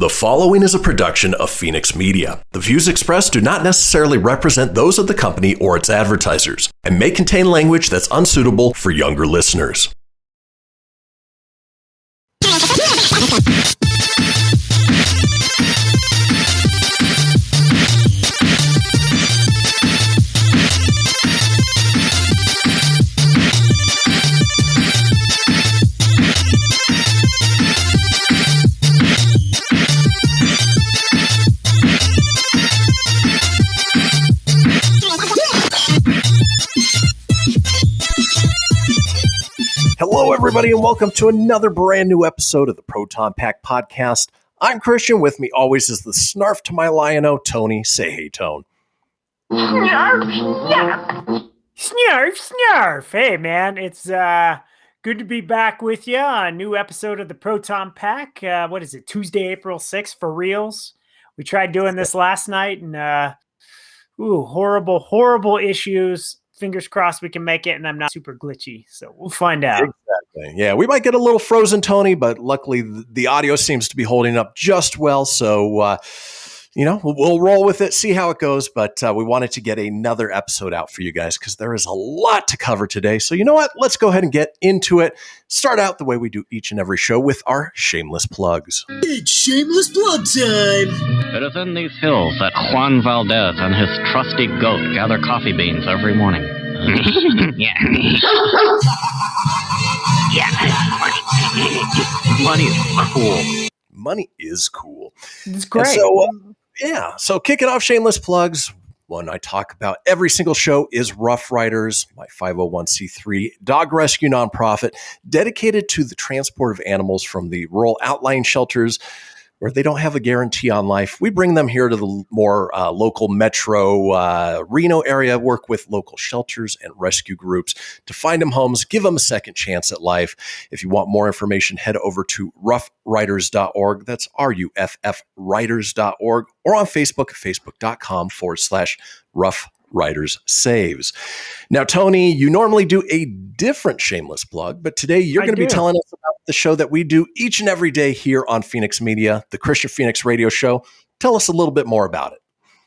The following is a production of Fenix Media. The views expressed do not necessarily represent those of the company or its advertisers, and may contain language that's unsuitable for younger listeners. Hello, everybody, and welcome to another brand new episode of the Proton Pack podcast. I'm Kristian. With me always is the snarf to my lion-o, Tony. Say hey, Tone. Snarf, snarf. Snarf, snarf. Hey, man, it's good to be back with you on a new episode of the Proton Pack. What is it, Tuesday, April 6th for reals? We tried doing this last night, and horrible issues. Fingers crossed we can make it, and I'm not super glitchy, so we'll find out. Exactly. Yeah, we might get a little frozen, Tony, but luckily the audio seems to be holding up just well, so we'll roll with it, see how it goes, but we wanted to get another episode out for you guys because there is a lot to cover today. So you know what? Let's go ahead and get into it. Start out the way we do each and every show with our Shameless Plugs. It's Shameless Plug time! It is in these hills that Juan Valdez and his trusty goat gather coffee beans every morning. Yeah. Money is cool. Money is cool. It's great. So kicking off Shameless Plugs, one I talk about every single show is Rough Riders, my 501c3 dog rescue nonprofit dedicated to the transport of animals from the rural outlying shelters where they don't have a guarantee on life. We bring them here to the more local metro Reno area, work with local shelters and rescue groups to find them homes, give them a second chance at life. If you want more information, head over to roughriders.org. That's RUFF Riders.org, or on Facebook, facebook.com/Rough Riders Saves. Now, Tony, you normally do a different shameless plug, but today you're going to be telling us about the show that we do each and every day here on Fenix Media, the Kristian Fenix Radio Show. Tell us a little bit more about it.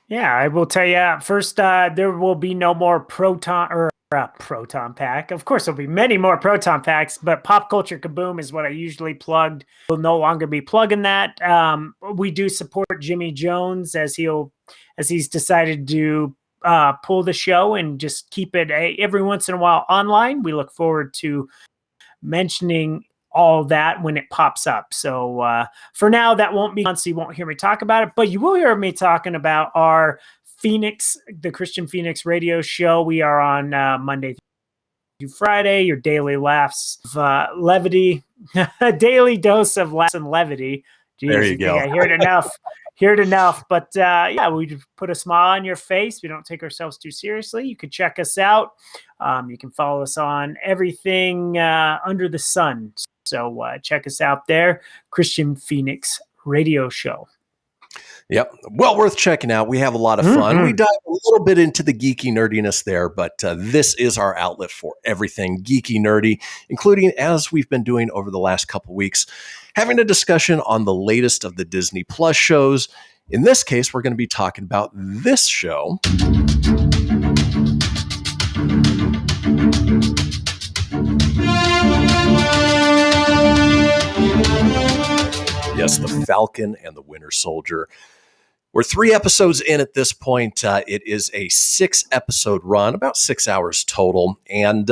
Yeah, I will tell you first, there will be no more Proton Pack. Of course, there'll be many more Proton Packs, but Pop Culture Kaboom is what I usually plugged. We'll no longer be plugging that. We do support Jimmy Jones as he's decided to pull the show and just keep it every once in a while online. We look forward to mentioning all that when it pops up. So for now, that won't be on, so you won't hear me talk about it, but you will hear me talking about our the Kristian Fenix Radio Show. We are on Monday through Friday, your daily laughs of levity, a daily dose of laughs and levity. Jeez, there you go. I hear it enough. But we put a smile on your face. We don't take ourselves too seriously. You can check us out. You can follow us on everything under the sun. So check us out there. Kristian Fenix Radio Show. Yep. Well worth checking out. We have a lot of fun. We dive a little bit into the geeky nerdiness there, but this is our outlet for everything geeky nerdy, including, as we've been doing over the last couple weeks, having a discussion on the latest of the Disney Plus shows. In this case, we're going to be talking about this show. Yes, the Falcon and the Winter Soldier. We're 3 episodes in at this point. It is a 6-episode run, about 6 hours total. And,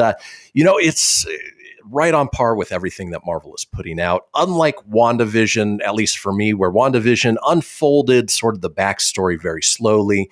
it's right on par with everything that Marvel is putting out. Unlike WandaVision, at least for me, where WandaVision unfolded sort of the backstory very slowly.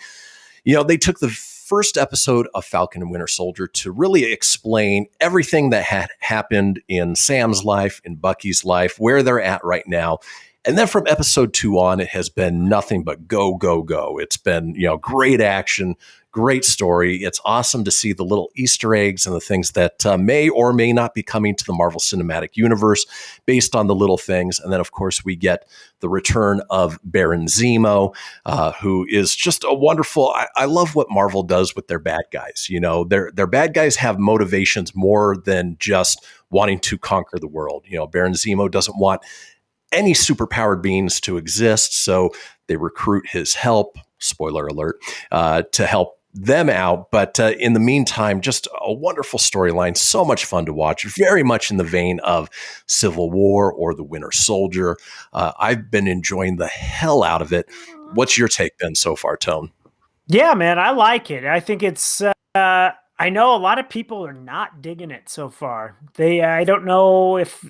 They took the first episode of Falcon and Winter Soldier to really explain everything that had happened in Sam's life, in Bucky's life, where they're at right now. And then from episode 2 on, it has been nothing but go, go, go. It's been, great action, great story. It's awesome to see the little Easter eggs and the things that may or may not be coming to the Marvel Cinematic Universe based on the little things. And then, of course, we get the return of Baron Zemo, who is just a wonderful. I love what Marvel does with their bad guys. Their bad guys have motivations more than just wanting to conquer the world. Baron Zemo doesn't want any superpowered beings to exist. So they recruit his help, spoiler alert, to help them out. But in the meantime, just a wonderful storyline. So much fun to watch. Very much in the vein of Civil War or The Winter Soldier. I've been enjoying the hell out of it. What's your take then so far, Tone? Yeah, man, I like it. I think it's, I know a lot of people are not digging it so far. I don't know if,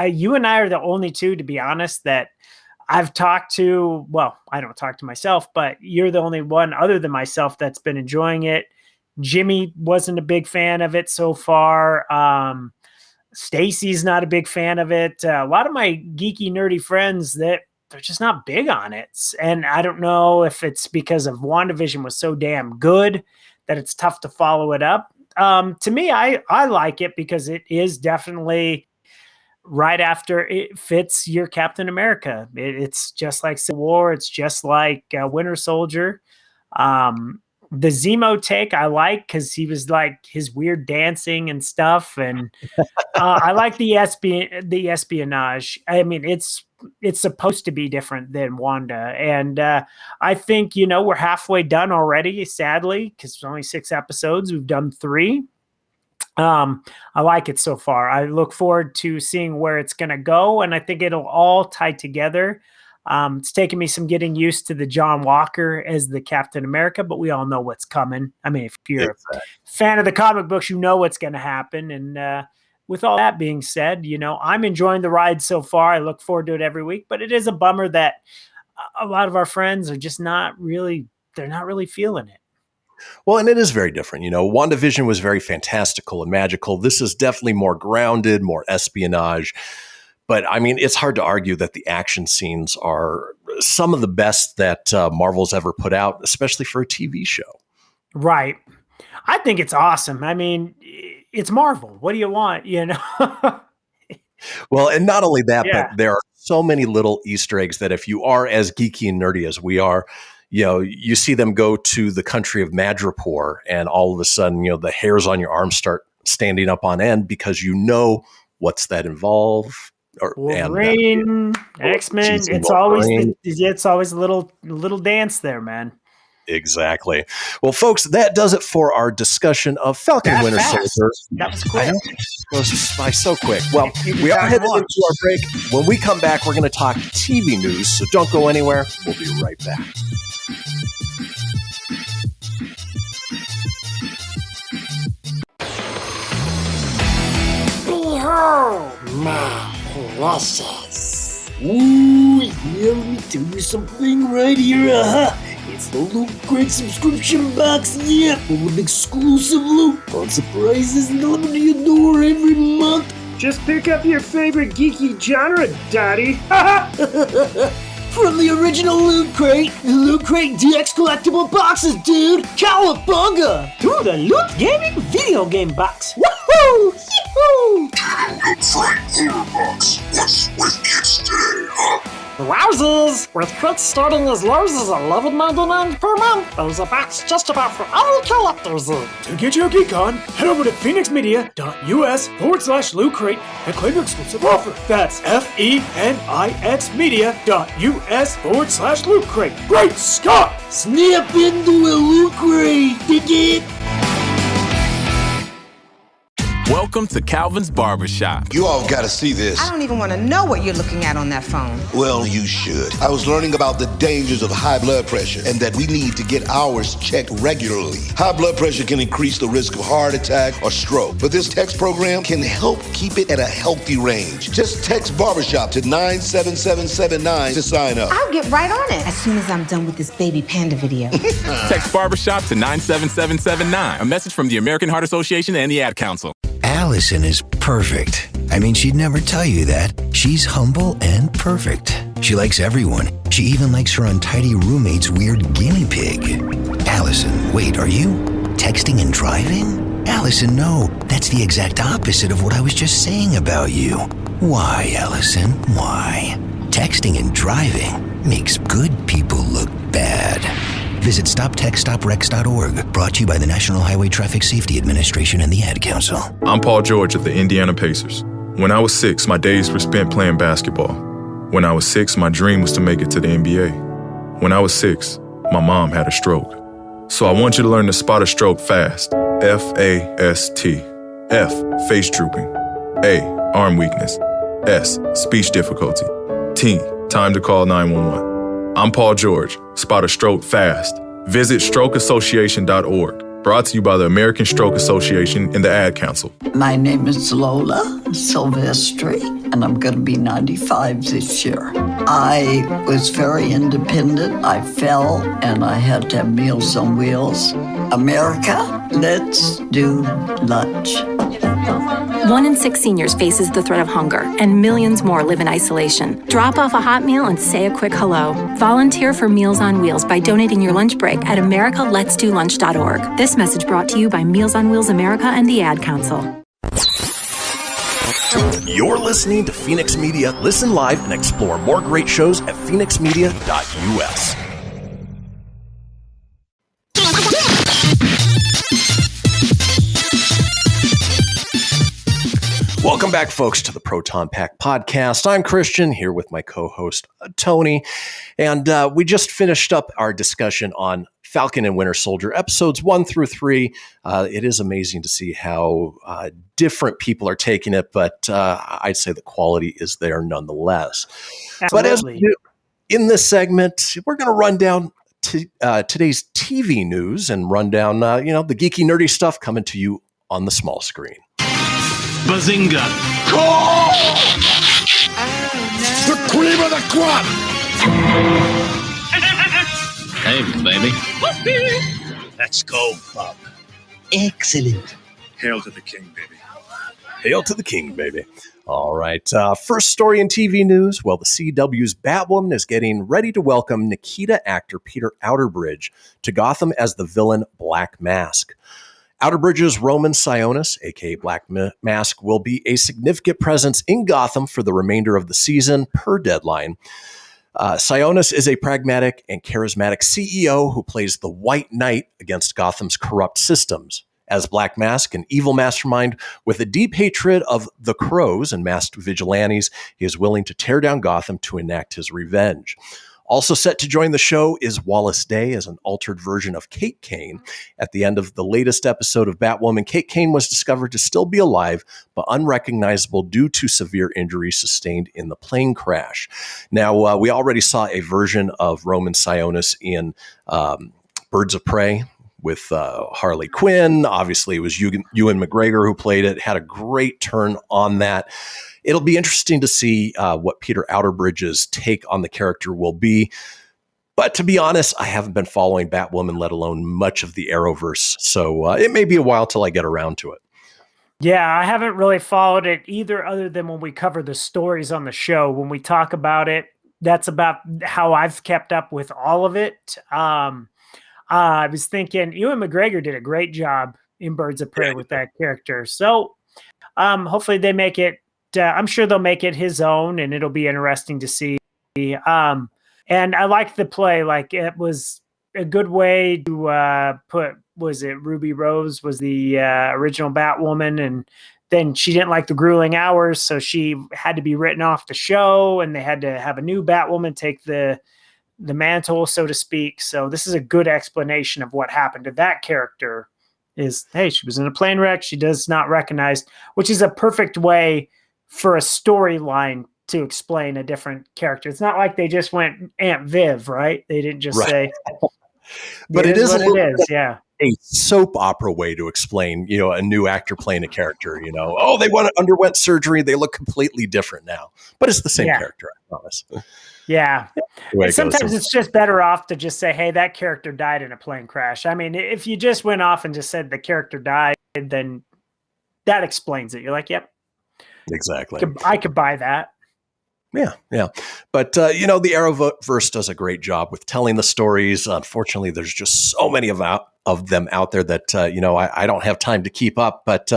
you and I are the only two, to be honest, that I've talked to. Well, I don't talk to myself, but you're the only one other than myself that's been enjoying it. Jimmy wasn't a big fan of it so far. Stacy's not a big fan of it. A lot of my geeky, nerdy friends, that they're just not big on it. And I don't know if it's because of WandaVision was so damn good that it's tough to follow it up. To me, I like it because it is definitely right after it fits your Captain America. It's just like Civil War. It's just like Winter Soldier. The Zemo take I like because he was like his weird dancing and stuff. And I like the espionage. I mean, it's supposed to be different than Wanda. And I think, we're halfway done already, sadly, because it's only 6 episodes. We've done 3. I like it so far. I look forward to seeing where it's going to go, and I think it'll all tie together. It's taken me some getting used to the John Walker as the Captain America, but we all know what's coming. I mean, if you're a fan of the comic books, you know what's going to happen. And with all that being said, I'm enjoying the ride so far. I look forward to it every week, but it is a bummer that a lot of our friends are just they're not really feeling it. Well, and it is very different. WandaVision was very fantastical and magical. This is definitely more grounded, more espionage. But I mean, it's hard to argue that the action scenes are some of the best that Marvel's ever put out, especially for a TV show. Right. I think it's awesome. I mean, it's Marvel. What do you want? Well, and not only that, but there are so many little Easter eggs that if you are as geeky and nerdy as we are, you see them go to the country of Madripoor, and all of a sudden, the hairs on your arms start standing up on end because what's that involve? Wolverine, X-Men. It's always a little dance there, man. Exactly. Well, folks, that does it for our discussion of Falcon Winter Soldier. That was quick. It goes by so quick. Well, we are headed into our break. When we come back, we're going to talk TV news, so don't go anywhere. We'll be right back. Behold, my precious. Ooh, yeah, let me tell you something right here. It's the Loot Crate subscription box, full of exclusive loot, fun surprises delivered to your door every month. Just pick up your favorite geeky genre, Daddy. From the original Loot Crate, the Loot Crate DX collectible boxes, dude! Cowabunga! To the Loot Gaming video game box. Woohoo! Yee-hoo! Box. What's with kids today, huh? Wowzers! With crates starting as low as $11.99 per month, there's a box just about for all collectors. To get your geek on, head over to phoenixmedia.us/Loot Crate and claim your exclusive offer. That's FENIX media.us/Loot Crate. Great Scott! Snap into a Loot Crate, dig it? Welcome to Calvin's Barbershop. You all gotta see this. I don't even want to know what you're looking at on that phone. Well, you should. I was learning about the dangers of high blood pressure and that we need to get ours checked regularly. High blood pressure can increase the risk of heart attack or stroke, but this text program can help keep it at a healthy range. Just text Barbershop to 97779 to sign up. I'll get right on it as soon as I'm done with this baby panda video. Text Barbershop to 97779. A message from the American Heart Association and the Ad Council. Allison is perfect. I mean, she'd never tell you that. She's humble and perfect. She likes everyone. She even likes her untidy roommate's weird guinea pig. Allison, wait, are you texting and driving? Allison, no. That's the exact opposite of what I was just saying about you. Why, Allison? Why? Texting and driving makes good people look bad. Visit StopTextStopWrecks.org. Brought to you by the National Highway Traffic Safety Administration and the Ad Council. I'm Paul George of the Indiana Pacers. When I was 6, my days were spent playing basketball. When I was 6, my dream was to make it to the NBA. When I was 6, my mom had a stroke. So I want you to learn to spot a stroke fast. F-A-S-T. F, face drooping. A, arm weakness. S, speech difficulty. T, time to call 911. I'm Paul George. Spot a stroke fast. Visit strokeassociation.org. Brought to you by the American Stroke Association and the Ad Council. My name is Lola Silvestri, and I'm going to be 95 this year. I was very independent. I fell, and I had to have Meals on Wheels. America, let's do lunch. 1 in 6 seniors faces the threat of hunger, and millions more live in isolation. Drop off a hot meal and say a quick hello. Volunteer for Meals on Wheels by donating your lunch break at americaletsdolunch.org. This message brought to you by Meals on Wheels America and the Ad Council. You're listening to Fenix Media. Listen live and explore more great shows at phoenixmedia.us. Welcome back, folks, to the Proton Pack podcast. I'm Kristian, here with my co-host, Tony. And we just finished up our discussion on Falcon and Winter Soldier, episodes 1 through 3. It is amazing to see how different people are taking it, but I'd say the quality is there nonetheless. Absolutely. But as we do in this segment, we're going to run down today's TV news and run down, the geeky, nerdy stuff coming to you on the small screen. Bazinga! The cream of the crop! Hey, baby. Let's go, Bob. Excellent. Hail to the king, baby. Hail to the king, baby. All right. First story in TV news. Well, the CW's Batwoman is getting ready to welcome Nikita actor Peter Outerbridge to Gotham as the villain Black Mask. Outerbridge's Roman Sionis, a.k.a. Black Mask, will be a significant presence in Gotham for the remainder of the season, per Deadline. Sionis is a pragmatic and charismatic CEO who plays the White Knight against Gotham's corrupt systems. As Black Mask, an evil mastermind with a deep hatred of the Crows and masked vigilantes, he is willing to tear down Gotham to enact his revenge. Also set to join the show is Wallace Day as an altered version of Kate Kane. At the end of the latest episode of Batwoman, Kate Kane was discovered to still be alive, but unrecognizable due to severe injuries sustained in the plane crash. Now, we already saw a version of Roman Sionis in Birds of Prey with Harley Quinn. Obviously, it was Ewan McGregor who played it, had a great turn on that. It'll be interesting to see what Peter Outerbridge's take on the character will be. But to be honest, I haven't been following Batwoman, let alone much of the Arrowverse. So it may be a while till I get around to it. Yeah, I haven't really followed it either, other than when we cover the stories on the show. When we talk about it, that's about how I've kept up with all of it. I was thinking Ewan McGregor did a great job in Birds of Prey with that character. So hopefully they make it, I'm sure they'll make it his own, and it'll be interesting to see. And I like the play. Like, it was a good way to was it Ruby Rose was the original Batwoman, and then she didn't like the grueling hours, so she had to be written off the show, and they had to have a new Batwoman take the mantle, so to speak. So this is a good explanation of what happened to that character. Is, hey, she was in a plane wreck, she does not recognize, which is a perfect way for a storyline to explain a different character. It's not like they just went Aunt Viv, right? They didn't just say, but it is what it is. Yeah. A soap opera way to explain, a new actor playing a character, oh, they underwent surgery. They look completely different now, but it's the same character, I promise. Yeah. And sometimes it's just better off to just say, hey, that character died in a plane crash. I mean, if you just went off and just said the character died, then that explains it. You're like, yep. Exactly. I could buy that. Yeah. But, the Arrowverse does a great job with telling the stories. Unfortunately, there's just so many of them out there that, I don't have time to keep up. But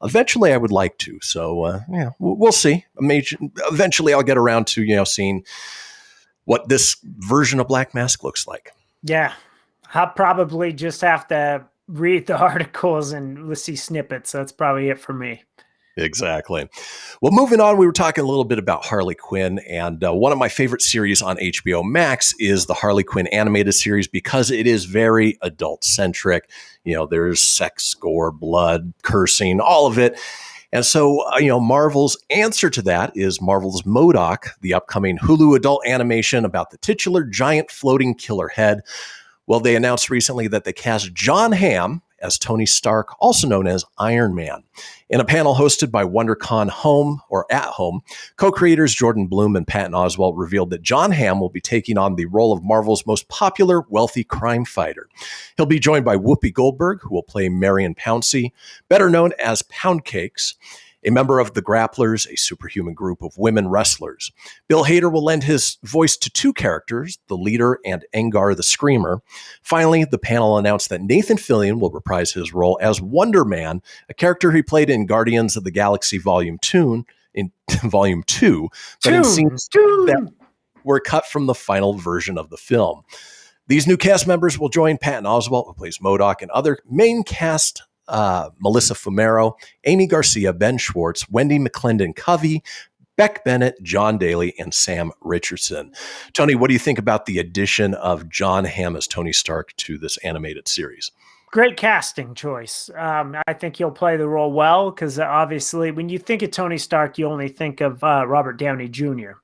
eventually I would like to. So, we'll see. Eventually I'll get around to, seeing what this version of Black Mask looks like. Yeah. I'll probably just have to read the articles and let's see snippets. That's probably it for me. Exactly. Well, moving on, we were talking a little bit about Harley Quinn, and one of my favorite series on HBO Max is the Harley Quinn animated series because it is very adult-centric. There's sex, gore, blood, cursing, all of it. And so, Marvel's answer to that is Marvel's M.O.D.O.K, the upcoming Hulu adult animation about the titular giant floating killer head. Well, they announced recently that they cast Jon Hamm as Tony Stark, also known as Iron Man. In a panel hosted by WonderCon At Home, co-creators Jordan Blum and Patton Oswalt revealed that Jon Hamm will be taking on the role of Marvel's most popular wealthy crime fighter. He'll be joined by Whoopi Goldberg, who will play Marion Pouncey, better known as Pound Cakes, a member of the Grapplers, a superhuman group of women wrestlers. Bill Hader will lend his voice to two characters, the leader and Engar the Screamer. Finally, the panel announced that Nathan Fillion will reprise his role as Wonder Man, a character he played in Guardians of the Galaxy Volume 2, but in scenes that were cut from the final version of the film. These new cast members will join Patton Oswalt, who plays M.O.D.O.K, and other main cast Melissa Fumero, Amy Garcia, Ben Schwartz, Wendy McClendon-Covey, Beck Bennett, John Daly, and Sam Richardson. Tony, what do you think about the addition of Jon Hamm as Tony Stark to this animated series? Great casting choice. I think he'll play the role well because obviously when you think of Tony Stark, you only think of Robert Downey Jr.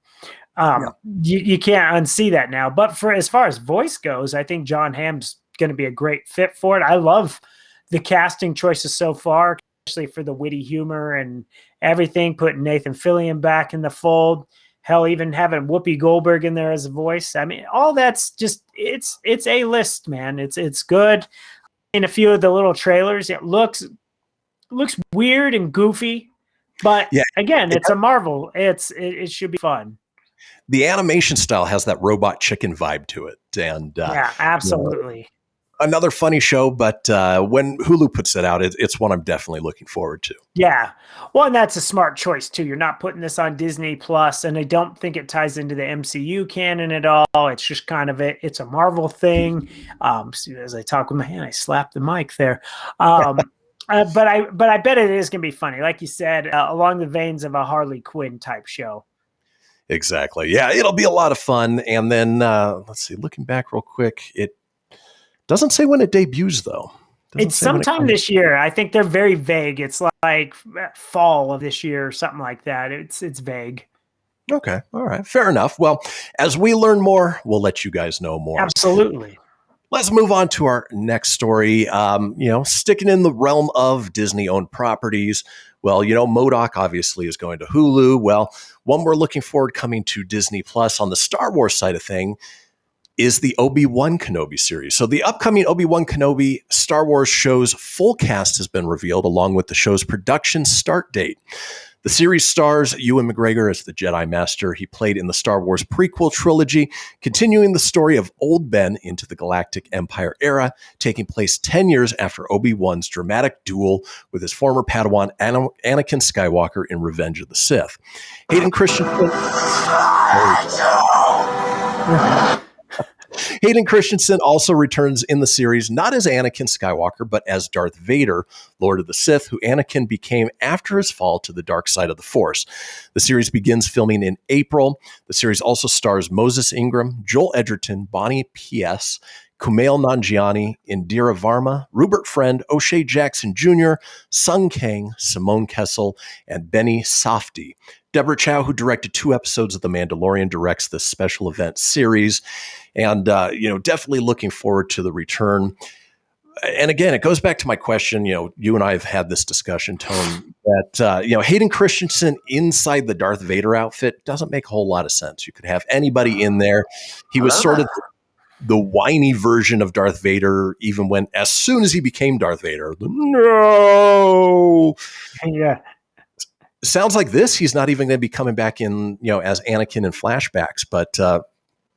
You can't unsee that now. But as far as voice goes, I think Jon Hamm's going to be a great fit for it. I love the casting choices so far, especially for the witty humor and everything, putting Nathan Fillion back in the fold. Hell, even having Whoopi Goldberg in there as a voice. I mean, all that's just, it's A-list, man. It's good. In a few of the little trailers, it looks weird and goofy, but again, it's a Marvel. It should be fun. The animation style has that robot chicken vibe to it. And yeah, absolutely. Another funny show, but when Hulu puts it out, it's one I'm definitely looking forward to. Yeah. Well, and that's a smart choice, too. You're not putting this on Disney Plus, and I don't think it ties into the MCU canon at all. It's just kind of it's a Marvel thing. As I talk with my hand, I slapped the mic there. But I bet it is going to be funny. Like you said, along the veins of a Harley Quinn type show. Exactly. Yeah, it'll be a lot of fun. And then, let's see, looking back real quick, it doesn't say when it debuts, though. It's sometime this year. I think they're very vague. It's like fall of this year or something like that. It's vague. Okay. All right. Fair enough. Well, as we learn more, we'll let you guys know more. Absolutely. Let's move on to our next story. Sticking in the realm of Disney-owned properties. Well, M.O.D.O.K obviously is going to Hulu. Well, one we're looking forward coming to Disney Plus on the Star Wars side of thing is the Obi-Wan Kenobi series. So the upcoming Obi-Wan Kenobi Star Wars show's full cast has been revealed, along with the show's production start date. The series stars Ewan McGregor as the Jedi Master he played in the Star Wars prequel trilogy, continuing the story of Old Ben into the Galactic Empire era, taking place 10 years after Obi-Wan's dramatic duel with his former Padawan Anakin Skywalker in Revenge of the Sith. Hayden Christensen also returns in the series, not as Anakin Skywalker, but as Darth Vader, Lord of the Sith, who Anakin became after his fall to the dark side of the Force. The series begins filming in April. The series also stars Moses Ingram, Joel Edgerton, Bonnie P.S., Kumail Nanjiani, Indira Varma, Rupert Friend, O'Shea Jackson Jr., Sung Kang, Simone Kessel, and Benny Safdie. Deborah Chow, who directed 2 episodes of The Mandalorian, directs this special event series. And, definitely looking forward to the return. And again, it goes back to my question, you and I have had this discussion, Tone, that, Hayden Christensen inside the Darth Vader outfit doesn't make a whole lot of sense. You could have anybody in there. He was sort of the whiny version of Darth Vader, even as soon as he became Darth Vader. No! Yeah. Sounds like he's not even going to be coming back in, as Anakin in flashbacks, but,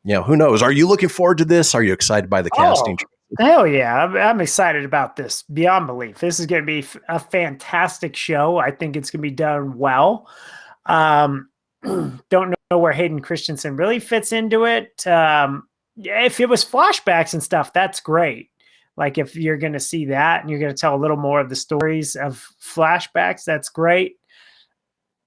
who knows? Are you looking forward to this? Are you excited by the casting? Hell yeah. I'm excited about this beyond belief. This is going to be a fantastic show. I think it's going to be done well. Don't know where Hayden Christensen really fits into it. If it was flashbacks and stuff, that's great. Like if you're going to see that and you're going to tell a little more of the stories of flashbacks, that's great.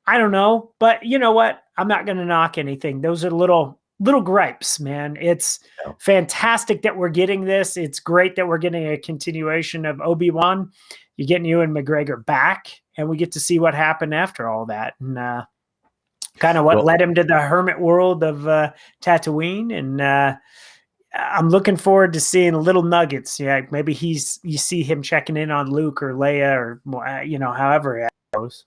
I don't know, but you know what? I'm not going to knock anything. Those are little gripes, man. It's fantastic that we're getting this. It's great that we're getting a continuation of Obi-Wan. You're getting Ewan McGregor back, and we get to see what happened after all that, and kind of what led him to the hermit world of Tatooine. And I'm looking forward to seeing little nuggets. Yeah, maybe you see him checking in on Luke or Leia, or however it goes.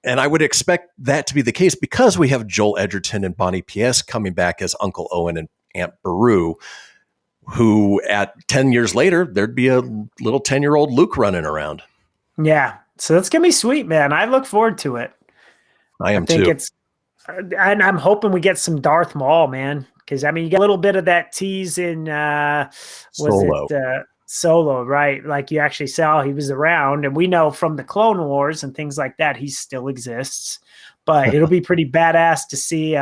And I would expect that to be the case because we have Joel Edgerton and Bonnie P.S. coming back as Uncle Owen and Aunt Beru, who at 10 years later, there'd be a little 10-year-old Luke running around. Yeah. So that's going to be sweet, man. I look forward to it. I think too. And I'm hoping we get some Darth Maul, man. Because, I mean, you got a little bit of that tease in, Solo, right? Like you actually saw he was around, and we know from the Clone Wars and things like that, he still exists. But it'll be pretty badass to see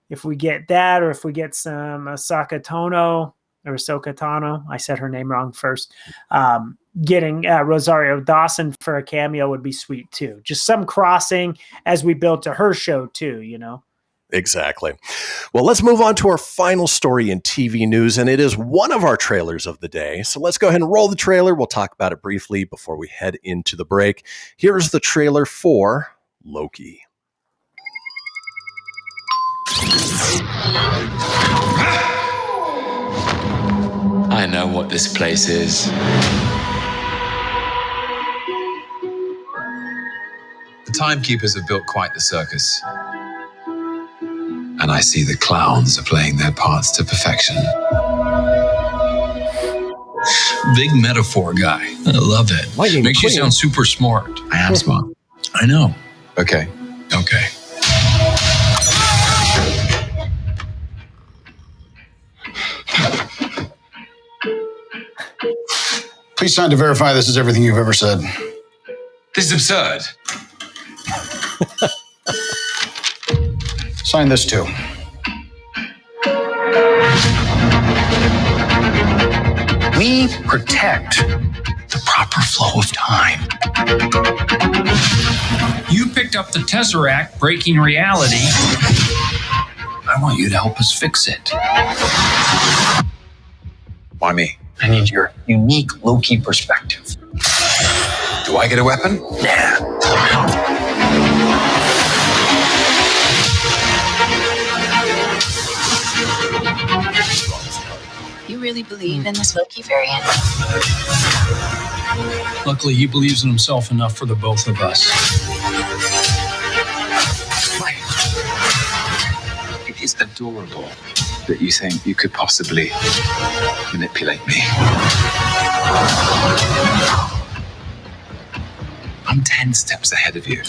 if we get that, or if we get some Ahsoka Tano. I said her name wrong first. Getting Rosario Dawson for a cameo would be sweet too. Just some crossing as we build to her show too, you know? Exactly. Well, let's move on to our final story in TV news, and it is one of our trailers of the day. So let's go ahead and roll the trailer. We'll talk about it briefly before we head into the break. Here's the trailer for Loki. I know what this place is. The timekeepers have built quite the circus. And I see the clowns are playing their parts to perfection. Big metaphor guy. I love it. Makes you sound super smart. I am smart. I know. Okay. Please sign to verify this is everything you've ever said. This is absurd. Sign this too. We protect the proper flow of time. You picked up the Tesseract, breaking reality. I want you to help us fix it. Why me? I need your unique Loki perspective. Do I get a weapon? Yeah. You really believe in this Loki variant? Luckily, he believes in himself enough for the both of us. It is adorable that you think you could possibly manipulate me. I'm 10 steps ahead of you.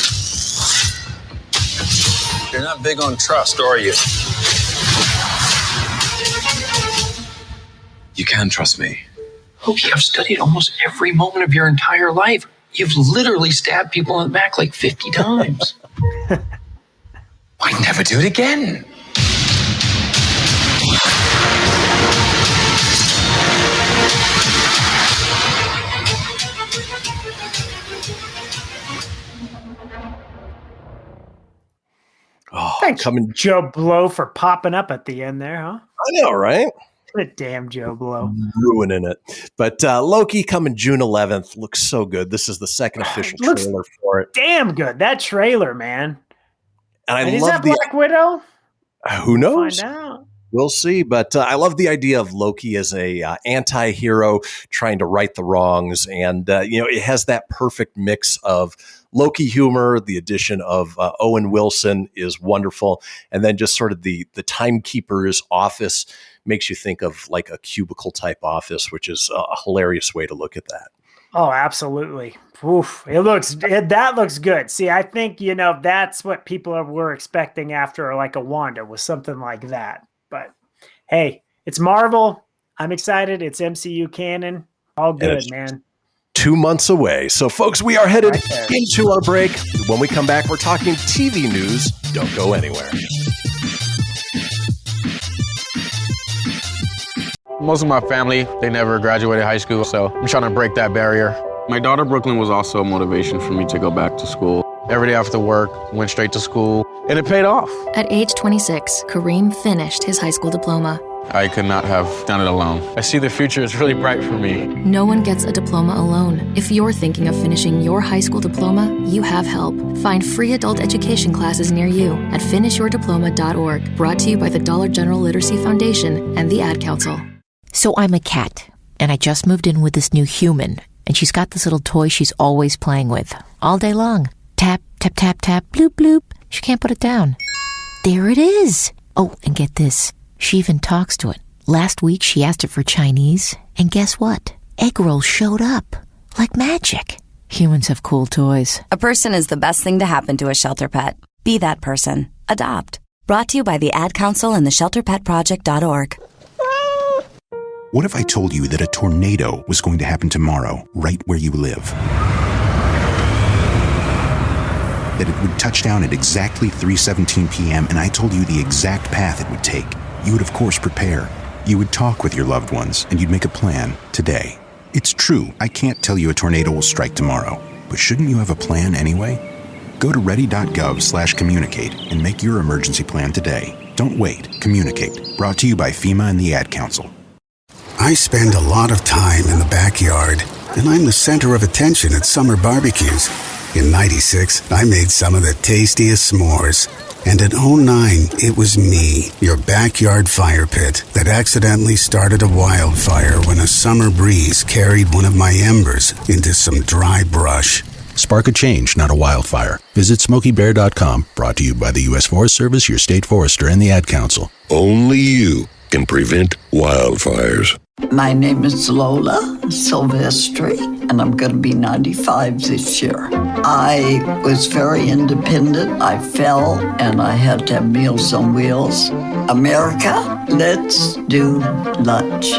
You're not big on trust, are you? You can trust me. Loki, I've studied almost every moment of your entire life. You've literally stabbed people in the back like 50 times. I'd never do it again. Thanks, Joe Blow, for popping up at the end there, huh? I know, right? What a damn Joe Blow. Ruining it. But Loki coming June 11th looks so good. This is the second official trailer for it. Damn good. That trailer, man. And is that Black Widow? Who knows? Find out. We'll see. But I love the idea of Loki as a anti-hero trying to right the wrongs. And, it has that perfect mix of Loki humor. The addition of Owen Wilson is wonderful. And then just sort of the timekeeper's office makes you think of like a cubicle type office, which is a hilarious way to look at that. Oh, absolutely. Oof. That looks good. See, I think, that's what people were expecting after like a Wanda, was something like that. But hey, it's Marvel. I'm excited. It's MCU canon. All good, man. 2 months away. So folks, we are headed into our break. When we come back, we're talking TV news. Don't go anywhere. Most of my family, they never graduated high school, so I'm trying to break that barrier. My daughter, Brooklyn, was also a motivation for me to go back to school. Every day after work, went straight to school, and it paid off. At age 26, Kareem finished his high school diploma. I could not have done it alone. I see the future is really bright for me. No one gets a diploma alone. If you're thinking of finishing your high school diploma, you have help. Find free adult education classes near you at finishyourdiploma.org. Brought to you by the Dollar General Literacy Foundation and the Ad Council. So I'm a cat, and I just moved in with this new human, and she's got this little toy she's always playing with, all day long. Tap, tap, tap, tap, bloop, bloop. She can't put it down. There it is. Oh, and get this. She even talks to it. Last week, she asked it for Chinese, and guess what? Egg rolls showed up. Like magic. Humans have cool toys. A person is the best thing to happen to a shelter pet. Be that person. Adopt. Brought to you by the Ad Council and the ShelterPetProject.org. What if I told you that a tornado was going to happen tomorrow, right where you live? That it would touch down at exactly 3:17 p.m., and I told you the exact path it would take. You would, of course, prepare. You would talk with your loved ones, and you'd make a plan today. It's true, I can't tell you a tornado will strike tomorrow, but shouldn't you have a plan anyway? Go to ready.gov/communicate and make your emergency plan today. Don't wait. Communicate. Brought to you by FEMA and the Ad Council. I spend a lot of time in the backyard, and I'm the center of attention at summer barbecues. In '96, I made some of the tastiest s'mores. And in '09, it was me, your backyard fire pit, that accidentally started a wildfire when a summer breeze carried one of my embers into some dry brush. Spark a change, not a wildfire. Visit SmokeyBear.com, brought to you by the U.S. Forest Service, your state forester, and the Ad Council. Only you can prevent wildfires. My name is Lola Silvestri, and I'm going to be 95 this year. I was very independent. I fell, and I had to have Meals on Wheels. America, let's do lunch.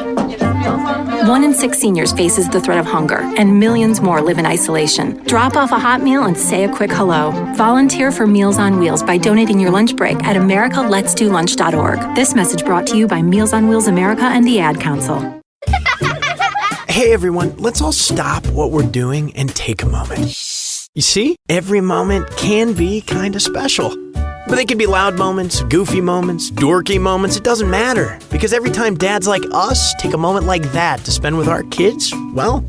1 in 6 seniors faces the threat of hunger, and millions more live in isolation. Drop off a hot meal and say a quick hello. Volunteer for Meals on Wheels by donating your lunch break at americaletsdolunch.org. This message brought to you by Meals on Wheels America and the Ad Council. Hey everyone, let's all stop what we're doing and take a moment. You see, every moment can be kind of special. But they can be loud moments, goofy moments, dorky moments, it doesn't matter. Because every time dads like us take a moment like that to spend with our kids, well,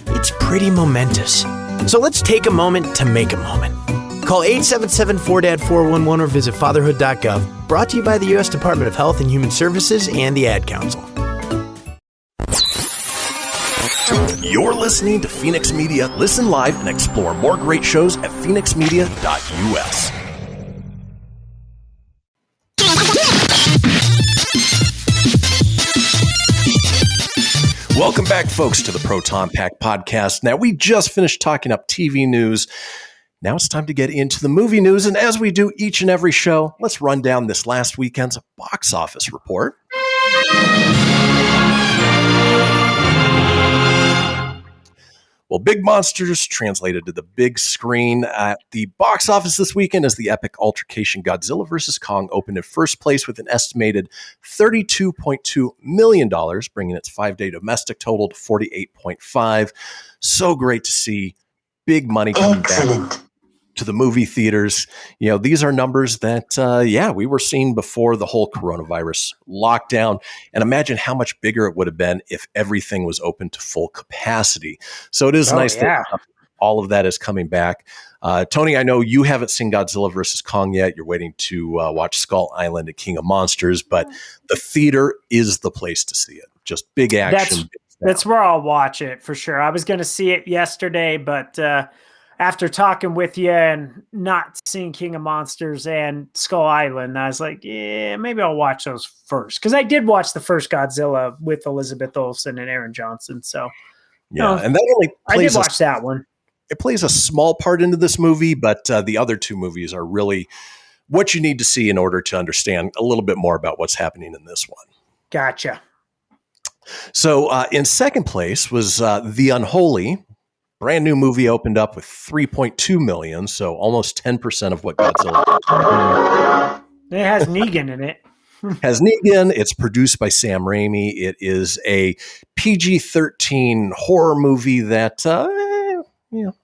it's pretty momentous. So let's take a moment to make a moment. Call 877-4DAD-411 or visit fatherhood.gov. Brought to you by the U.S. Department of Health and Human Services and the Ad Council. You're listening to Fenix Media. Listen live and explore more great shows at phoenixmedia.us. Welcome back, folks, to the Proton Pack podcast. Now, we just finished talking up TV news. Now it's time to get into the movie news. And as we do each and every show, let's run down this last weekend's box office report. Well, Big Monsters translated to the big screen at the box office this weekend as the epic altercation Godzilla vs. Kong opened in first place with an estimated $32.2 million, bringing its 5-day domestic total to $48.5. So great to see big money coming back to the movie theaters. You know, these are numbers that, we were seeing before the whole coronavirus lockdown. And imagine how much bigger it would have been if everything was open to full capacity. So it is nice that all of that is coming back. Tony, I know you haven't seen Godzilla vs. Kong yet. You're waiting to watch Skull Island and King of Monsters, but the theater is the place to see it. Just big action. That's where I'll watch it for sure. I was going to see it yesterday, but after talking with you and not seeing King of Monsters and Skull Island, I was like, yeah, maybe I'll watch those first. Because I did watch the first Godzilla with Elizabeth Olsen and Aaron Johnson. So, and that only plays I did watch that one. It plays a small part into this movie, but the other two movies are really what you need to see in order to understand a little bit more about what's happening in this one. Gotcha. So in second place was The Unholy. Brand new movie opened up with $3.2 million, so almost 10% of what Godzilla. It has Negan in it. It's produced by Sam Raimi. It is a PG-13 horror movie that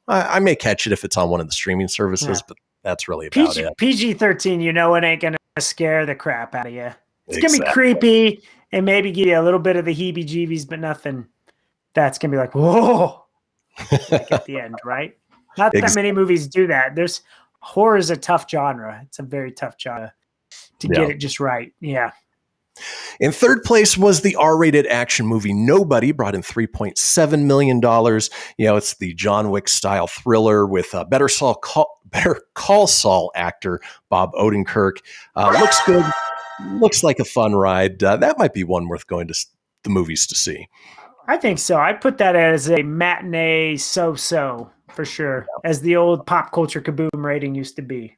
I may catch it if it's on one of the streaming services, but that's really about it. PG-13, it ain't going to scare the crap out of you. It's going to be creepy and maybe give you a little bit of the heebie-jeebies, but nothing that's going to be like, whoa, like at the end, right? Not that many movies do that. Horror is a tough genre. It's a very tough genre to get it just right. Yeah. In third place was the R-rated action movie Nobody, brought in $3.7 million. It's the John Wick style thriller with Better Call Saul actor Bob Odenkirk. Looks good. Looks like a fun ride. That might be one worth going to the movies to see. I think so. I put that as a matinee so-so for sure, as the old pop culture kaboom rating used to be.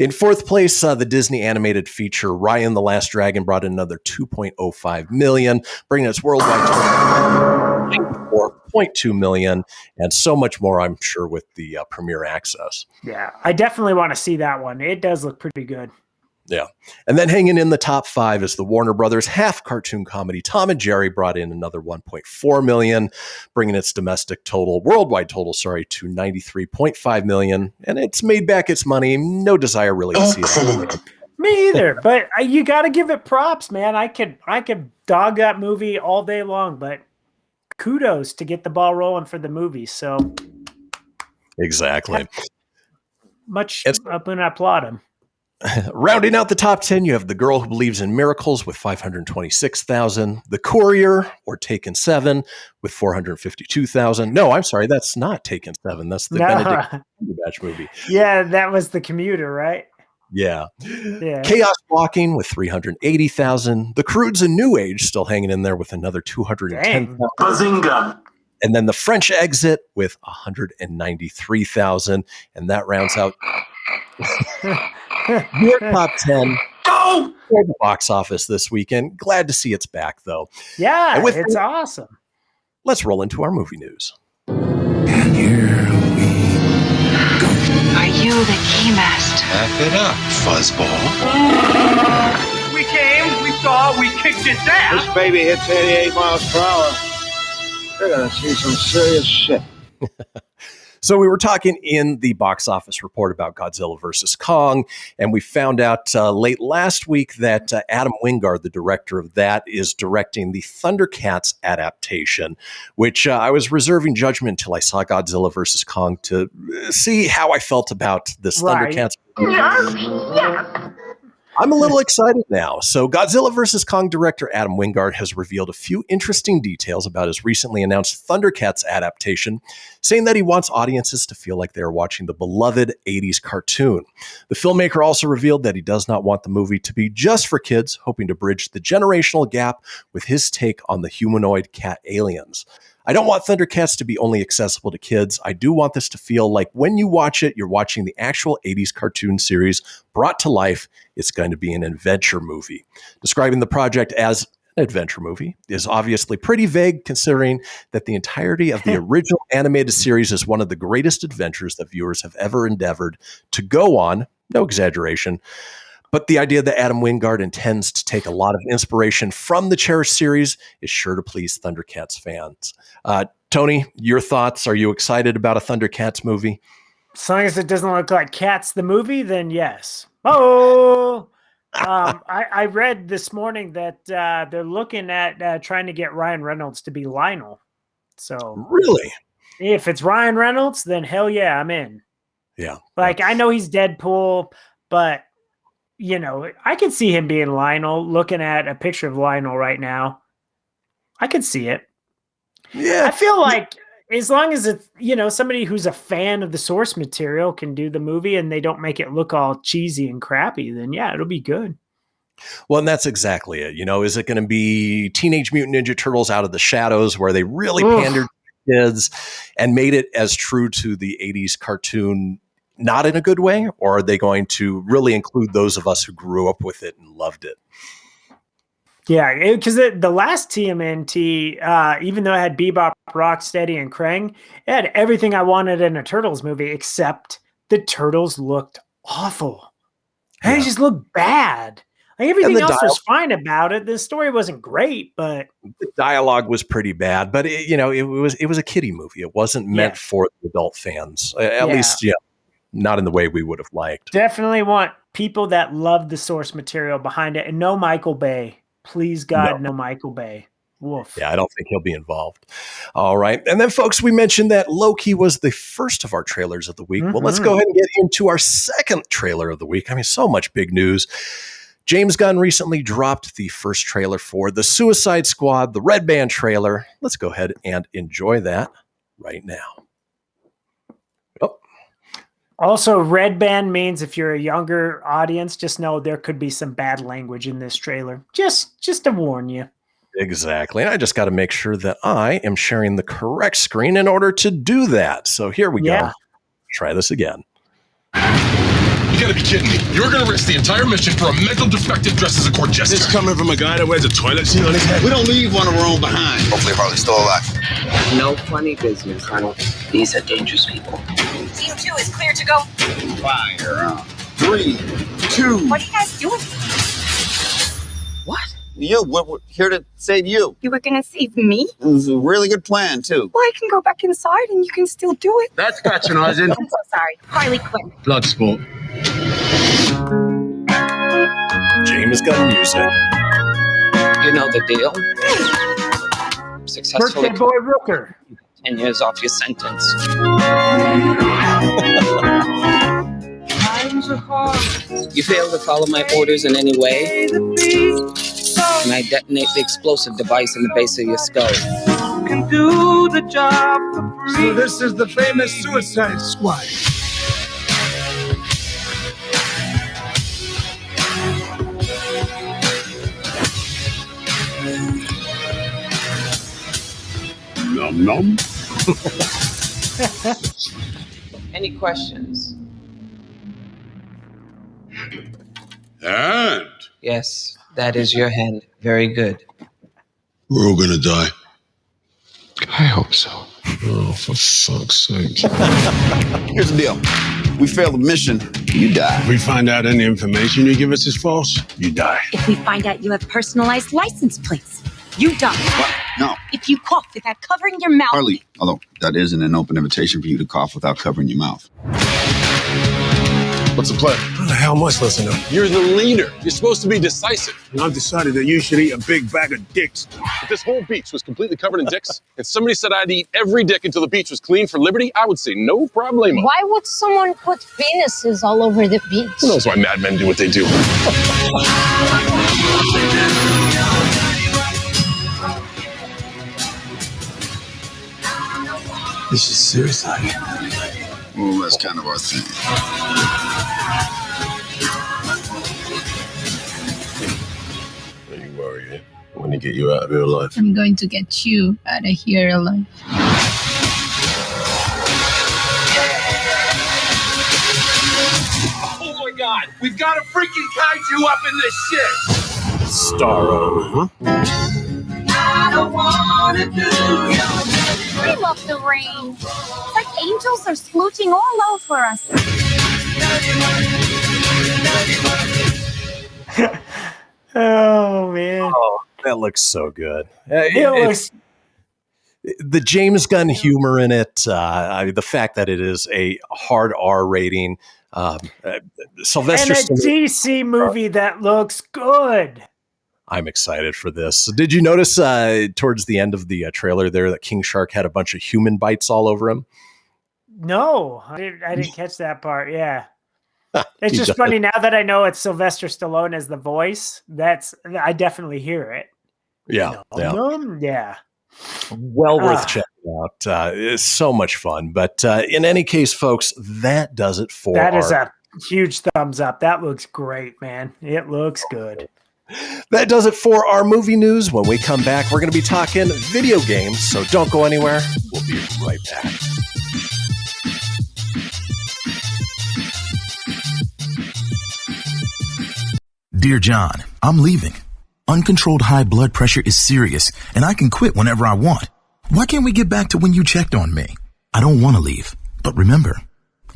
In fourth place, the Disney animated feature Ryan the Last Dragon brought in another $2.05 million, bringing its worldwide total to $4.2 million, and so much more, I'm sure, with the premiere access. Yeah, I definitely want to see that one. It does look pretty good. Yeah. And then hanging in the top 5 is the Warner Brothers half cartoon comedy Tom and Jerry, brought in another $1.4 million, bringing its worldwide total, to $93.5 million. And it's made back its money. No desire really to see it. Me either. But you got to give it props, man. I could dog that movie all day long, but kudos to get the ball rolling for the movie. So exactly. Much up and I applaud him. Rounding out the top 10, you have The Girl Who Believes in Miracles with $526,000, The Courier or Taken 7 with $452,000. No, I'm sorry, that's not Taken 7. That's the Benedict Cumberbatch movie. Yeah, that was The Commuter, right? Yeah. Chaos Walking with $380,000. The Croods and New Age still hanging in there with another $210,000. Bazinga! And then The French Exit with $193,000, and that rounds out your top 10 for the box office this weekend. Glad to see it's back, though. Yeah, it's awesome. Let's roll into our movie news. And here we go. Are you the keymaster? Wrap it up, fuzzball. We came, we saw, we kicked his ass. This baby hits 88 miles per hour. You're going to see some serious shit. So we were talking in the box office report about Godzilla vs. Kong, and we found out late last week that Adam Wingard, the director of that, is directing the ThunderCats adaptation, which I was reserving judgment until I saw Godzilla vs. Kong to see how I felt about this ThunderCats. I'm a little excited now. So Godzilla vs. Kong director Adam Wingard has revealed a few interesting details about his recently announced ThunderCats adaptation, saying that he wants audiences to feel like they are watching the beloved 80s cartoon. The filmmaker also revealed that he does not want the movie to be just for kids, hoping to bridge the generational gap with his take on the humanoid cat aliens. I don't want ThunderCats to be only accessible to kids. I do want this to feel like when you watch it, you're watching the actual 80s cartoon series brought to life. It's going to be an adventure movie. Describing the project as an adventure movie is obviously pretty vague, considering that the entirety of the original animated series is one of the greatest adventures that viewers have ever endeavored to go on. No exaggeration. But the idea that Adam Wingard intends to take a lot of inspiration from the cherished series is sure to please ThunderCats fans. Tony, your thoughts? Are you excited about a ThunderCats movie? As long as it doesn't look like Cats the movie, then yes. Oh, I read this morning that they're looking at trying to get Ryan Reynolds to be Lionel. So really, if it's Ryan Reynolds, then hell yeah, I'm in. Yeah. Like, I know he's Deadpool, but you know, I could see him being Lionel. Looking at a picture of Lionel right now, I could see it. Yeah. I feel like as long as it's, you know, somebody who's a fan of the source material can do the movie and they don't make it look all cheesy and crappy, then yeah, it'll be good. Well, and that's exactly it. You know, is it going to be Teenage Mutant Ninja Turtles Out of the Shadows, where they really pandered to kids and made it as true to the 80s cartoon, not in a good way? Or are they going to really include those of us who grew up with it and loved it? Yeah, because the last TMNT, even though it had Bebop, Rocksteady, and Krang, it had everything I wanted in a Turtles movie, except the Turtles looked awful. They just looked bad. Everything else was fine about it. The story wasn't great, but the dialogue was pretty bad. But it was a kiddie movie. It wasn't meant for the adult fans, at least, not in the way we would have liked. Definitely want people that love the source material behind it, and no Michael Bay. Please, God, no Michael Bay. Woof. Yeah, I don't think he'll be involved. All right. And then, folks, we mentioned that Loki was the first of our trailers of the week. Well, let's go ahead and get into our second trailer of the week. I mean, so much big news. James Gunn recently dropped the first trailer for The Suicide Squad, the Red Band trailer. Let's go ahead and enjoy that right now. Oh. Also, Red Band means if you're a younger audience, just know there could be some bad language in this trailer. Just to warn you. Exactly. And I just got to make sure that I am sharing the correct screen in order to do that. So here we go. Try this again. You gotta be kidding me. You're gonna risk the entire mission for a mental defective dressed as a court jester. This coming from a guy that wears a toilet seat on his head. We don't leave one of our own behind. Hopefully Harley's still alive. No funny business, Colonel. These are dangerous people. Team 2 is clear to go. Fire. 3, 2. What are you guys doing? What? We're here to save you. You were gonna save me? It was a really good plan, too. Well, I can go back inside and you can still do it. That's patronizing. I'm so sorry. Harley Quinn. Blood sport. James Gunn music. You know the deal. Successfully. Birthday boy Rooker. 10 years off your sentence. Times are hard. You fail to follow my orders in any way, and I detonate the explosive device in the base of your skull. You can do the job for free. So this is the famous Suicide Squad. Nom nom. Any questions? And Yes, that is your hand. Very good. we're all gonna die. I hope so. Oh, for fuck's sake. Here's the deal. We fail the mission, you die. If we find out any information you give us is false, you die. If we find out you have personalized license plates, you die. What? No. If you cough without covering your mouth. Harley, although that isn't an open invitation for you to cough without covering your mouth. What's the plan? How the hell am I supposed to know? You're the leader. You're supposed to be decisive. And I've decided that you should eat a big bag of dicks. If this whole beach was completely covered in dicks, and somebody said I'd eat every dick until the beach was clean for liberty, I would say no problemo. Why would someone put penises all over the beach? Who knows why madmen do what they do? This is suicide. Well, that's kind of our thing. Don't you worry, I'm gonna get you out of here alive. I'm going to get you out of here alive. Oh my god, we've got a freaking kaiju up in this shit! Starro. I don't wanna do you. I love the rain. It's like angels are smooching all over us. Oh, man. Oh, that looks so good. It looks... The James Gunn humor in it, the fact that it is a hard R rating, Sylvester and a DC movie that looks good. I'm excited for this. Did you notice towards the end of the trailer there that King Shark had a bunch of human bites all over him? No, I didn't catch that part. Yeah. It's just funny now that I know it's Sylvester Stallone as the voice. I definitely hear it. Yeah. Yeah. Well worth checking out. It's so much fun. But in any case, folks, that does it for That is a huge thumbs up. That looks great, man. It looks good. That does it for our movie news. When we come back, we're going to be talking video games. So don't go anywhere. We'll be right back. Dear John, I'm leaving. Uncontrolled high blood pressure is serious, and I can quit whenever I want. Why can't we get back to when you checked on me? I don't want to leave, but remember,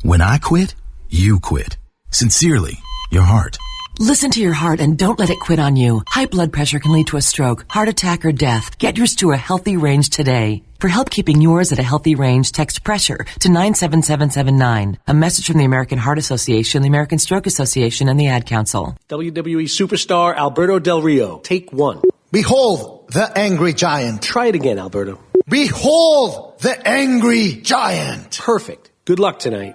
when I quit, you quit. Sincerely, your heart. Listen to your heart and don't let it quit on you. High blood pressure can lead to a stroke, heart attack, or death. Get yours to a healthy range today. For help keeping yours at a healthy range, text PRESSURE to 97779. A message from the American Heart Association, the American Stroke Association, and the Ad Council. WWE superstar Alberto Del Rio. Take one. Behold the angry giant. Try it again, Alberto. Behold the angry giant. Perfect. Good luck tonight.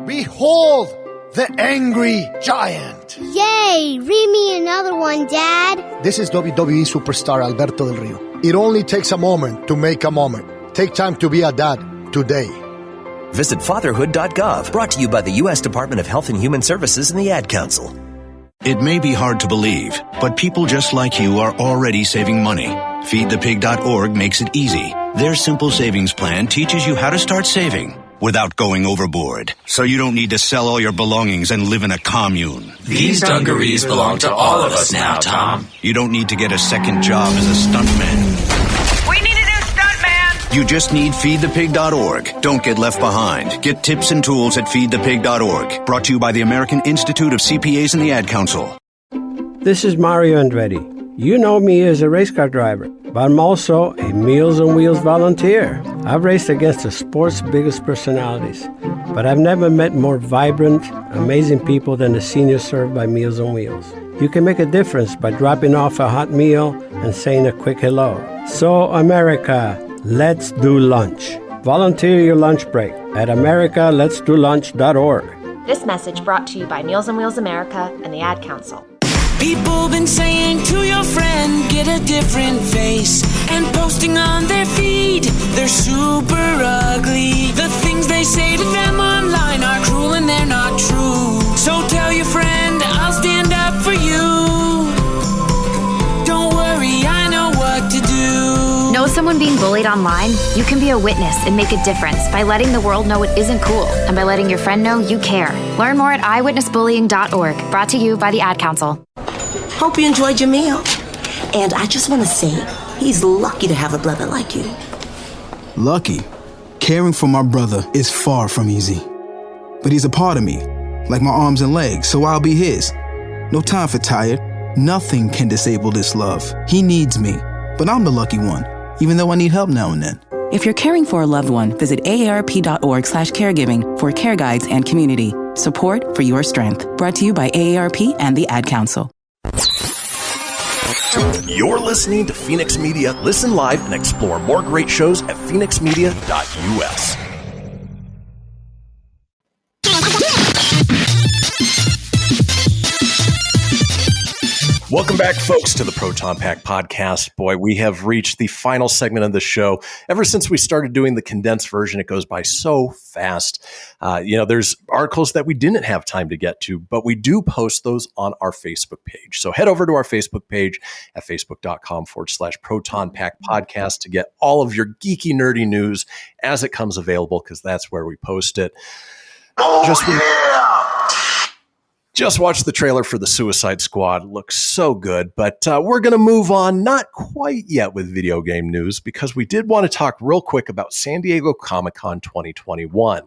Behold the angry giant. Yay! Read me another one, Dad. This is WWE superstar Alberto Del Rio. It only takes a moment to make a moment. Take time to be a dad today. Visit fatherhood.gov, brought to you by the U.S. Department of Health and Human Services and the Ad Council. It may be hard to believe, but people just like you are already saving money. FeedThePig.org makes it easy. Their simple savings plan teaches you how to start saving without going overboard, so you don't need to sell all your belongings and live in a commune. These dungarees belong to all of us now, Tom. You don't need to get a second job as a stuntman. We need a new stuntman! You just need FeedThePig.org. Don't get left behind. Get tips and tools at FeedThePig.org. Brought to you by the American Institute of CPAs and the Ad Council. This is Mario Andretti. You know me as a race car driver, but I'm also a Meals on Wheels volunteer. I've raced against the sport's biggest personalities, but I've never met more vibrant, amazing people than the seniors served by Meals on Wheels. You can make a difference by dropping off a hot meal and saying a quick hello. So, America, let's do lunch. Volunteer your lunch break at americaletsdolunch.org. This message brought to you by Meals on Wheels America and the Ad Council. People been saying to your friend, get a different face, and posting on their feed, they're super ugly. The things they say to them online are cruel and they're not true. So tell your friend, I'll stand up for you. Don't worry, I know what to do. Know someone being bullied online? You can be a witness and make a difference by letting the world know it isn't cool and by letting your friend know you care. Learn more at eyewitnessbullying.org. Brought to you by the Ad Council. Hope you enjoyed your meal. And I just want to say, he's lucky to have a brother like you. Lucky? Caring for my brother is far from easy. But he's a part of me, like my arms and legs, so I'll be his. No time for tired. Nothing can disable this love. He needs me, but I'm the lucky one, even though I need help now and then. If you're caring for a loved one, visit aarp.org/caregiving for care guides and community. Support for your strength. Brought to you by AARP and the Ad Council. You're listening to Fenix Media. Listen live and explore more great shows at phoenixmedia.us. Welcome back, folks, to the Proton Pack podcast. Boy, we have reached the final segment of the show. Ever since we started doing the condensed version, it goes by so fast. There's articles that we didn't have time to get to, but we do post those on our Facebook page. So head over to our Facebook page at facebook.com/Proton Pack podcast to get all of your geeky, nerdy news as it comes available, because that's where we post it. Just watched the trailer for the Suicide Squad. It looks so good, but we're going to move on, not quite yet with video game news, because we did want to talk real quick about San Diego Comic-Con 2021.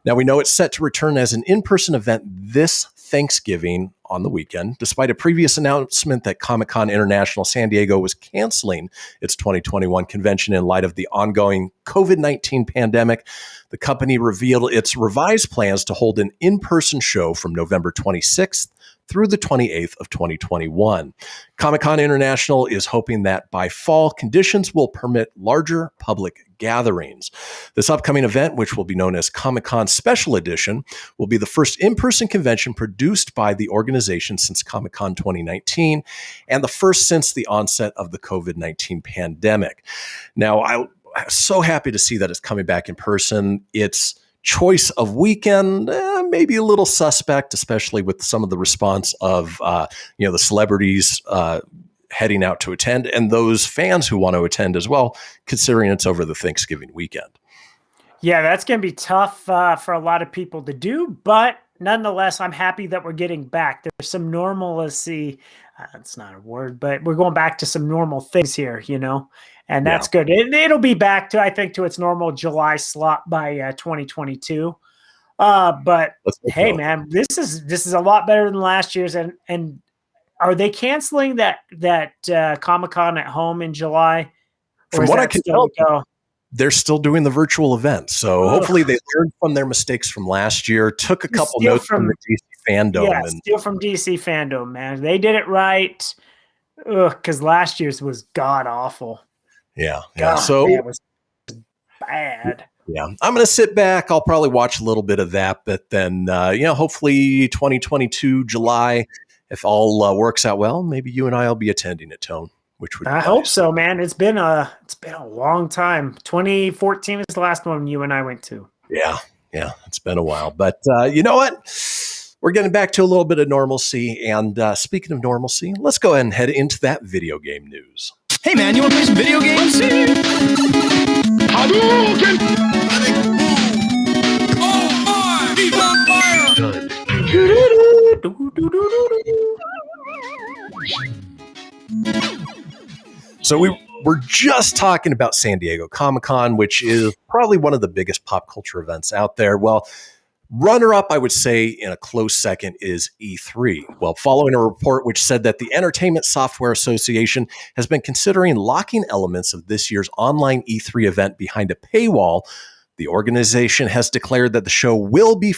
Now, we know it's set to return as an in-person event this Thanksgiving on the weekend, despite a previous announcement that Comic-Con International San Diego was canceling its 2021 convention in light of the ongoing COVID-19 pandemic. The company revealed its revised plans to hold an in-person show from November 26th through the 28th of 2021. Comic-Con International is hoping that by fall, conditions will permit larger public gatherings. This upcoming event, which will be known as Comic-Con Special Edition, will be the first in-person convention produced by the organization since Comic-Con 2019 and the first since the onset of the COVID-19 pandemic. Now, I'm so happy to see that it's coming back in person. Its choice of weekend, maybe a little suspect, especially with some of the response of the celebrities heading out to attend and those fans who want to attend as well, considering it's over the Thanksgiving weekend. Yeah, that's going to be tough for a lot of people to do, but nonetheless, I'm happy that we're getting back. There's some normalcy. That's not a word, but we're going back to some normal things here, and that's good. It'll be back to, I think, to its normal July slot by 2022. But hey, go. man, this is a lot better than last year's. And are they canceling that Comic-Con at home in July? From what I can tell, they're still doing the virtual event. So hopefully they learned from their mistakes from last year, took a couple notes from the DC fandom. Yeah, steal from DC fandom, man. They did it right. Because last year's was god awful. Yeah. So it was bad. Yeah, I'm going to sit back. I'll probably watch a little bit of that, but then, hopefully 2022 July, if all works out well, maybe you and I will be attending it, Tone. Which would I hope so, man. It's been a long time. 2014 was the last one you and I went to. Yeah, it's been a while, but you know what? We're getting back to a little bit of normalcy. And speaking of normalcy, let's go ahead and head into that video game news. Hey, man, you want to play some video games? So we're just talking about San Diego Comic-Con, which is probably one of the biggest pop culture events out there. Well, runner-up, I would say, in a close second is E3. Well, following a report which said that the Entertainment Software Association has been considering locking elements of this year's online E3 event behind a paywall, the organization has declared that the show will be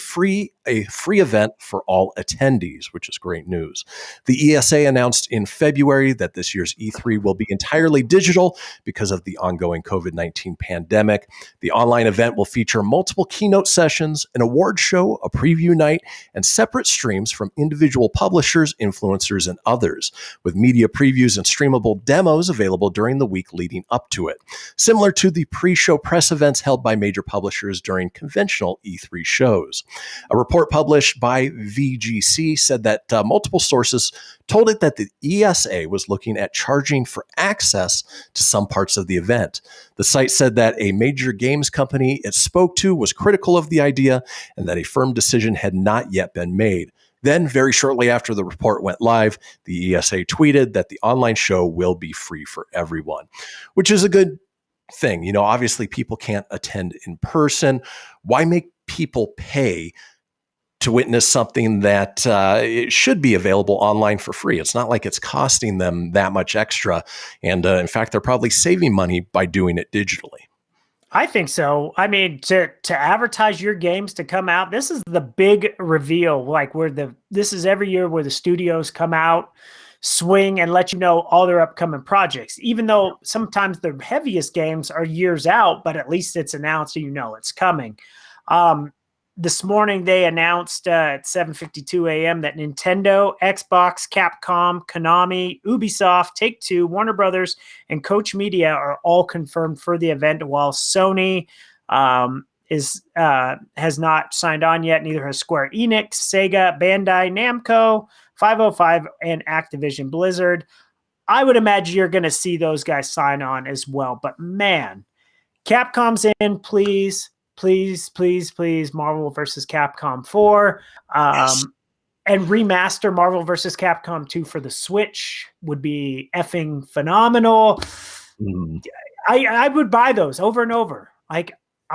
a free event for all attendees, which is great news. The ESA announced in February that this year's E3 will be entirely digital because of the ongoing COVID-19 pandemic. The online event will feature multiple keynote sessions, an award show, a preview night, and separate streams from individual publishers, influencers, and others, with media previews and streamable demos available during the week leading up to it, similar to the pre-show press events held by major publishers during conventional E3 shows. A report published by VGC said that multiple sources told it that the ESA was looking at charging for access to some parts of the event. The site said that a major games company it spoke to was critical of the idea and that a firm decision had not yet been made. Then, very shortly after the report went live, the ESA tweeted that the online show will be free for everyone, which is a good thing. Obviously people can't attend in person. Why make people pay to witness something that it should be available online for free? It's not like it's costing them that much extra. And in fact, they're probably saving money by doing it digitally. I think so. I mean, to advertise your games to come out, this is the big reveal, this is every year where the studios come out, swing, and let you know all their upcoming projects, even though sometimes the heaviest games are years out, but at least it's announced, so it's coming. This morning, they announced at 7:52 a.m. that Nintendo, Xbox, Capcom, Konami, Ubisoft, Take-Two, Warner Brothers, and Koch Media are all confirmed for the event, while Sony has not signed on yet. Neither has Square Enix, Sega, Bandai, Namco, 505, and Activision Blizzard. I would imagine you're going to see those guys sign on as well. But man, Capcom's in, please. Please, Marvel vs. Capcom 4. Yes. And remaster Marvel vs. Capcom 2 for the Switch would be effing phenomenal. I would buy those over and over. I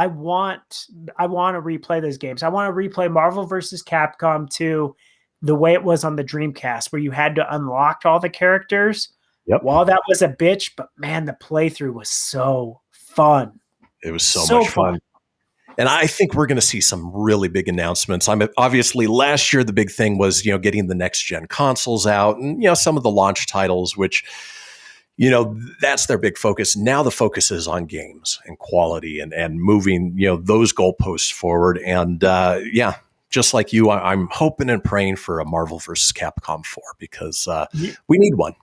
want to replay those games. I want to replay Marvel vs. Capcom 2 the way it was on the Dreamcast, where you had to unlock all the characters. Yep. While that was a bitch, but man, the playthrough was so fun. It was so much fun. And I think we're going to see some really big announcements. Obviously, last year, the big thing was, getting the next gen consoles out and, some of the launch titles, which, that's their big focus. Now the focus is on games and quality and moving, those goalposts forward. And just like you, I'm hoping and praying for a Marvel vs. Capcom 4 because we need one.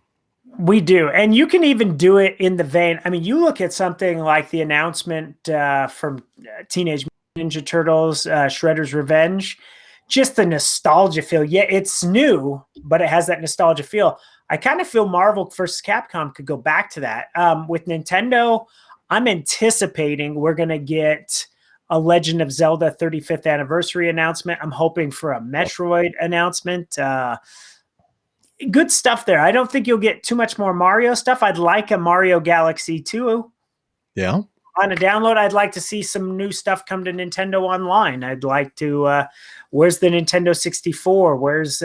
We do. And you can even do it in the vein. I mean, you look at something like the announcement from Teenage Ninja Turtles, Shredder's Revenge, just the nostalgia feel. Yeah, it's new, but it has that nostalgia feel. I kind of feel Marvel vs. Capcom could go back to that. With Nintendo, I'm anticipating we're going to get a Legend of Zelda 35th anniversary announcement. I'm hoping for a Metroid announcement. Good stuff there. I don't think you'll get too much more Mario stuff. I'd like a Mario Galaxy 2. Yeah. on a download, I'd like to see some new stuff come to Nintendo Online. I'd like to, where's the Nintendo 64? Where's,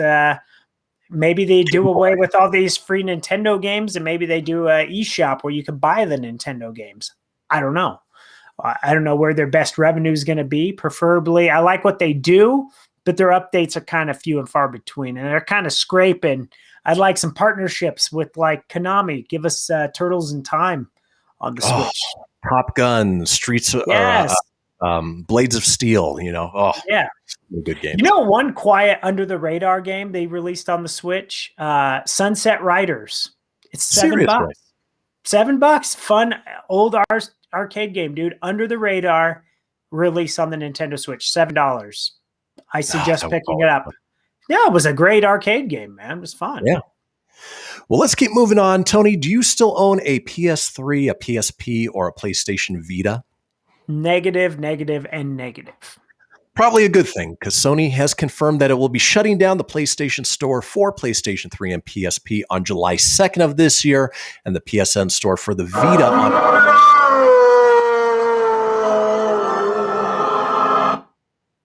maybe they do away with all these free Nintendo games and maybe they do a eShop where you can buy the Nintendo games. I don't know. I don't know where their best revenue is going to be. Preferably, I like what they do, but their updates are kind of few and far between, and they're kind of scraping. I'd like some partnerships with like Konami. Give us Turtles in Time on the Switch. Top Gun, Streets, yes. Blades of Steel. Yeah, good game. One quiet under the radar game they released on the Switch, Sunset Riders. It's $7. $7, fun old arcade game, dude. Under the radar, release on the Nintendo Switch. $7. I suggest picking it up. Yeah, it was a great arcade game, man. It was fun. Yeah. Well, let's keep moving on. Tony, do you still own a PS3, a PSP, or a PlayStation Vita? Negative, and negative. Probably a good thing, because Sony has confirmed that it will be shutting down the PlayStation Store for PlayStation 3 and PSP on July 2nd of this year, and the PSN Store for the Vita on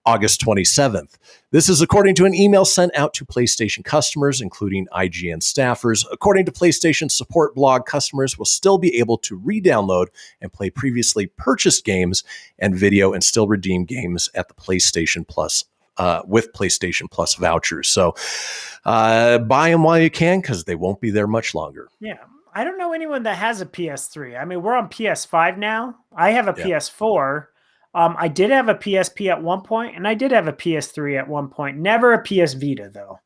August 27th. This is according to an email sent out to PlayStation customers, including IGN staffers. According to PlayStation support blog, customers will still be able to re-download and play previously purchased games and video and still redeem games at the PlayStation Plus with PlayStation Plus vouchers. So buy them while you can, because they won't be there much longer. Yeah. I don't know anyone that has a PS3. I mean, we're on PS5 now. I have a PS4. I did have a PSP at one point, and I did have a PS3 at one point. Never a PS Vita, though.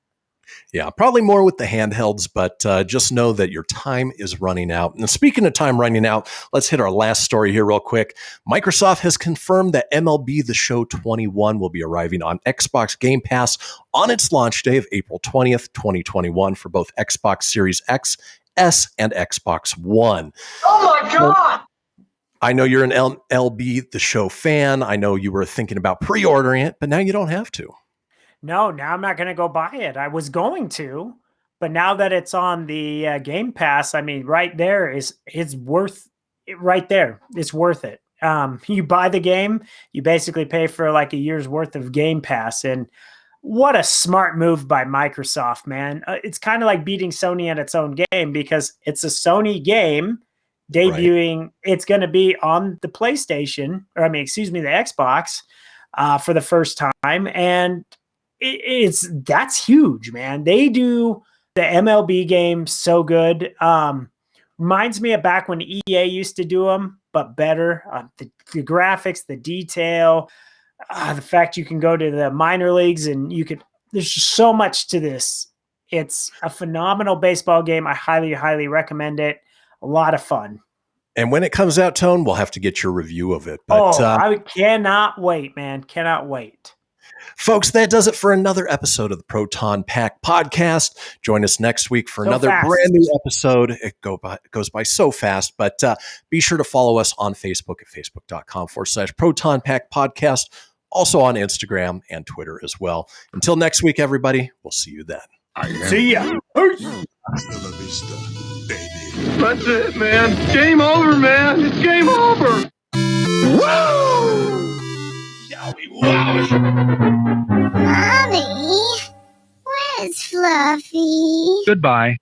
Yeah, probably more with the handhelds, but just know that your time is running out. And speaking of time running out, let's hit our last story here real quick. Microsoft has confirmed that MLB The Show 21 will be arriving on Xbox Game Pass on its launch day of April 20th, 2021 for both Xbox Series X, S, and Xbox One. Oh, my God! I know you're an LB The Show fan. I know you were thinking about pre-ordering it, but now you don't have to. No, now I'm not going to go buy it. I was going to, but now that it's on the Game Pass, I mean, right there it's worth it. Right there, it's worth it. You buy the game, you basically pay for like a year's worth of Game Pass, and what a smart move by Microsoft, man. It's kind of like beating Sony at its own game, because it's a Sony game debuting. Right. It's going to be on the PlayStation, the Xbox for the first time. And that's huge, man. They do the MLB game so good. Reminds me of back when EA used to do them, but better. The graphics, the detail, the fact you can go to the minor leagues and there's just so much to this. It's a phenomenal baseball game. I highly, highly recommend it. A lot of fun. And when it comes out, Tone, we'll have to get your review of it. But, I cannot wait, man. Cannot wait. Folks, that does it for another episode of the Proton Pack podcast. Join us next week for another brand new episode. It goes by so fast, but be sure to follow us on Facebook at facebook.com/Proton Pack podcast. Also on Instagram and Twitter as well. Until next week, everybody, we'll see you then. See ya. Hasta la vista, baby. That's it, man. Game over, man. It's game over. Woo! Yowie wowie. Mommy, where's Fluffy? Goodbye.